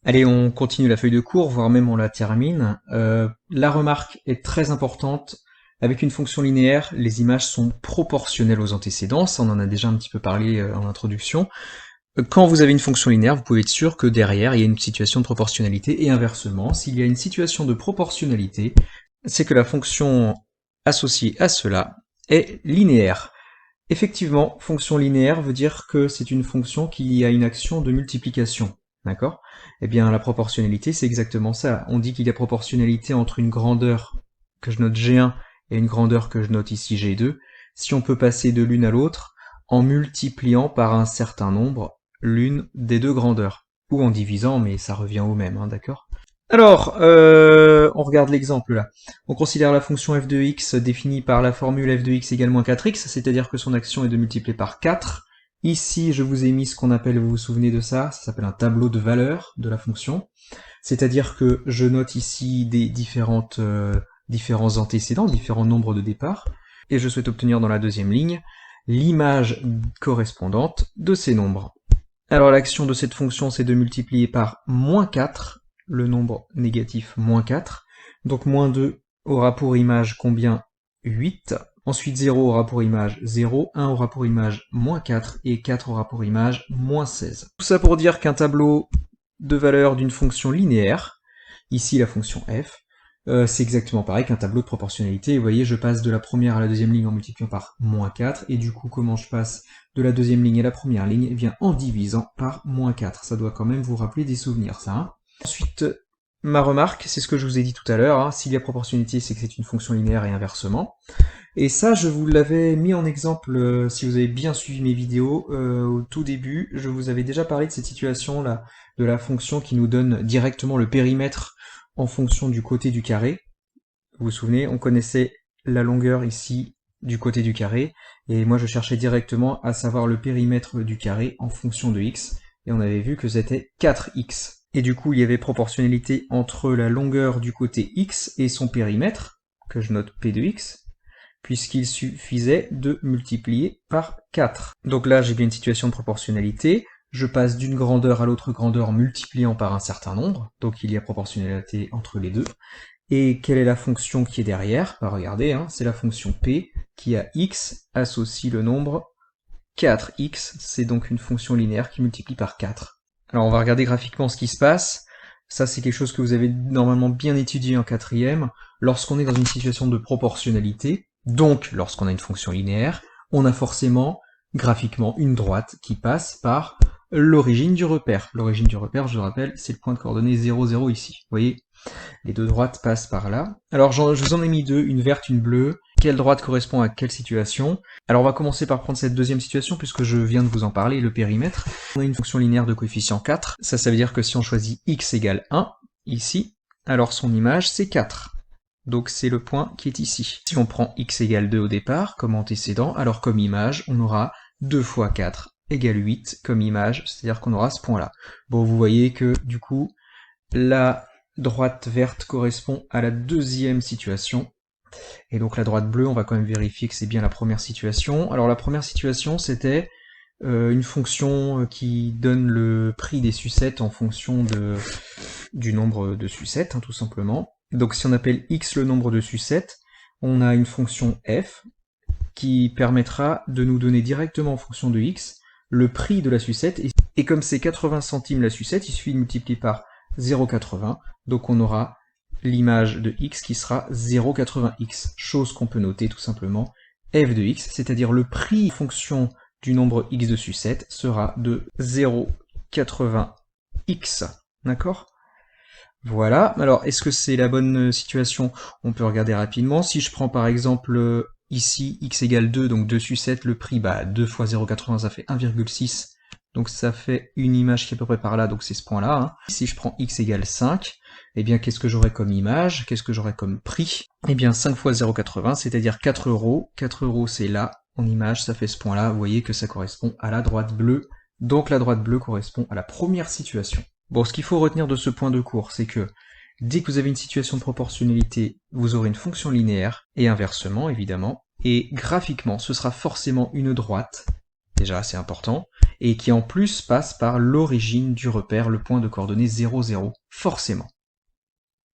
Allez, on continue la feuille de cours, voire même on la termine. La remarque est très importante. Avec une fonction linéaire, les images sont proportionnelles aux antécédents. Ça, on en a déjà un petit peu parlé en introduction. Quand vous avez une fonction linéaire, vous pouvez être sûr que derrière, il y a une situation de proportionnalité, et inversement, s'il y a une situation de proportionnalité, c'est que la fonction associée à cela est linéaire. Effectivement, fonction linéaire veut dire que c'est une fonction qui a une action de multiplication. D'accord? Eh bien, la proportionnalité, c'est exactement ça. On dit qu'il y a proportionnalité entre une grandeur que je note G1 et une grandeur que je note ici G2, si on peut passer de l'une à l'autre en multipliant par un certain nombre l'une des deux grandeurs. Ou en divisant, mais ça revient au même, hein, d'accord? Alors, on regarde l'exemple là. On considère la fonction f de x définie par la formule f de x égale moins 4x, c'est-à-dire que son action est de multiplier par 4. Ici, je vous ai mis ce qu'on appelle, vous vous souvenez de ça, ça s'appelle un tableau de valeurs de la fonction. C'est-à-dire que je note ici des différents antécédents, différents nombres de départ, et je souhaite obtenir dans la deuxième ligne l'image correspondante de ces nombres. Alors l'action de cette fonction, c'est de multiplier par moins 4, le nombre négatif moins 4. Donc moins 2 aura pour image combien? 8. Ensuite 0 aura pour image 0, 1 aura pour image moins 4, et 4 aura pour image moins 16. Tout ça pour dire qu'un tableau de valeur d'une fonction linéaire, ici la fonction f, c'est exactement pareil qu'un tableau de proportionnalité. Vous voyez, je passe de la première à la deuxième ligne en multipliant par moins 4, et du coup, comment je passe de la deuxième ligne à la première ligne? Eh bien, en divisant par moins 4. Ça doit quand même vous rappeler des souvenirs, ça. Hein. Ensuite, ma remarque, c'est ce que je vous ai dit tout à l'heure, hein, s'il y a proportionnalité, c'est que c'est une fonction linéaire et inversement. Et ça, je vous l'avais mis en exemple, si vous avez bien suivi mes vidéos, au tout début, je vous avais déjà parlé de cette situation-là, de la fonction qui nous donne directement le périmètre en fonction du côté du carré. Vous vous souvenez, on connaissait la longueur ici du côté du carré, et moi je cherchais directement à savoir le périmètre du carré en fonction de x, et on avait vu que c'était 4x. Et du coup, il y avait proportionnalité entre la longueur du côté x et son périmètre, que je note p de x, puisqu'il suffisait de multiplier par 4. Donc là, j'ai bien une situation de proportionnalité. Je passe d'une grandeur à l'autre grandeur en multipliant par un certain nombre, donc il y a proportionnalité entre les deux. Et quelle est la fonction qui est derrière? Bah regardez, hein, c'est la fonction p qui à x associe le nombre 4x, c'est donc une fonction linéaire qui multiplie par 4. Alors on va regarder graphiquement ce qui se passe. Ça c'est quelque chose que vous avez normalement bien étudié en quatrième. Lorsqu'on est dans une situation de proportionnalité, donc lorsqu'on a une fonction linéaire, on a forcément graphiquement une droite qui passe par l'origine du repère. L'origine du repère, je le rappelle, c'est le point de coordonnée 0, 0 ici. Vous voyez, les deux droites passent par là. Alors je vous en ai mis deux, une verte, une bleue. Quelle droite correspond à quelle situation? Alors on va commencer par prendre cette deuxième situation, puisque je viens de vous en parler, le périmètre. On a une fonction linéaire de coefficient 4. Ça veut dire que si on choisit x égale 1, ici, alors son image c'est 4. Donc c'est le point qui est ici. Si on prend x égale 2 au départ, comme antécédent, alors comme image, on aura 2 fois 4 égale 8 comme image, c'est-à-dire qu'on aura ce point-là. Bon, vous voyez que, du coup, la droite verte correspond à la deuxième situation, et donc la droite bleue, on va quand même vérifier que c'est bien la première situation. Alors la première situation, c'était une fonction qui donne le prix des sucettes en fonction du nombre de sucettes, hein, tout simplement. Donc si on appelle x le nombre de sucettes, on a une fonction f qui permettra de nous donner directement en fonction de x le prix de la sucette, et comme c'est 80 centimes la sucette, il suffit de multiplier par 0,80, donc on aura l'image de x qui sera 0,80x, chose qu'on peut noter tout simplement f de x, c'est-à-dire le prix en fonction du nombre x de sucettes sera de 0,80x, d'accord? Voilà, alors est-ce que c'est la bonne situation? On peut regarder rapidement. Si je prends par exemple ici x égale 2, donc 2 sucettes, le prix, 2 fois 0,80 ça fait 1,6, donc ça fait une image qui est à peu près par là, donc c'est ce point-là. Hein. Si je prends x égale 5, eh bien qu'est-ce que j'aurai comme image? Qu'est-ce que j'aurai comme prix? Eh bien 5 fois 0,80, c'est-à-dire 4 euros. 4 euros c'est là, en image, ça fait ce point-là. Vous voyez que ça correspond à la droite bleue, donc la droite bleue correspond à la première situation. Bon, ce qu'il faut retenir de ce point de cours, c'est que dès que vous avez une situation de proportionnalité, vous aurez une fonction linéaire, et inversement, évidemment, et graphiquement, ce sera forcément une droite, déjà c'est important, et qui en plus passe par l'origine du repère, le point de coordonnée 0, 0, forcément.